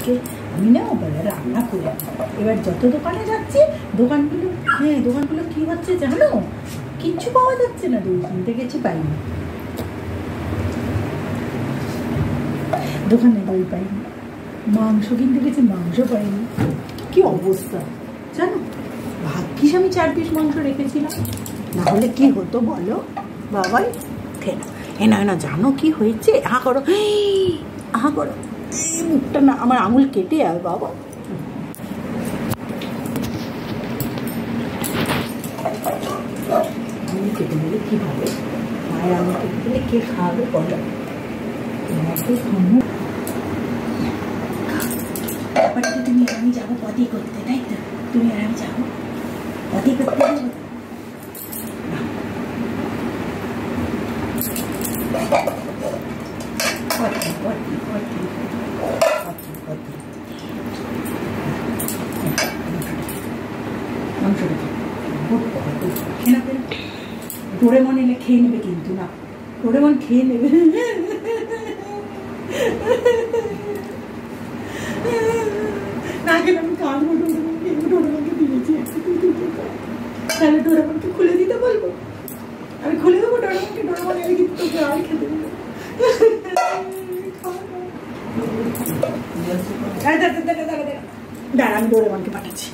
আজকে আমি না রান্না করে এবার যত দোকানে যাচ্ছি দোকানগুলো কি হচ্ছে জানো, কিচ্ছু পাওয়া যাচ্ছে না। দই কিনতে গেছি পাইনি, দোকানে দই পাইনি, মাংস কিনতে গেছি মাংস পাইনি। কি অবস্থা জানো, ভাগ্যিস আমি 4 পিস মাংস রেখেছিলাম, না হলে কি হতো বলো বাবাই। না জানো কি হয়েছে, আহা করো এই মুখটা না আমার আঙুল কেটে আর বাবা। আঙুল কেটে দিলে কি হবে, মায়ের আঙুল কেটে দিলে কে খাওয়াবে বলো। ব্যাপারটা তুমি আর আমি যাবো পটি করতে, তাই তো? তুমি আর আমি যাবো পটি করতে যাবো। ডোরেমন এলে খেয়ে নেবে কিন্তু, না ডোরেমন খেয়ে নেবে। না খেলে আমি কাঁদবো, ডোরেমনকে দিয়েছি তাহলে ডোরেমনকে খুলে দিতে বলবো, আমি খুলে দেবো ডোরেমনকে। ডোরেমন এলে কিন্তু তোকে আর খেতে দেবো। দাঁড়া আমি ডোরেমনকে পাঠাচ্ছি।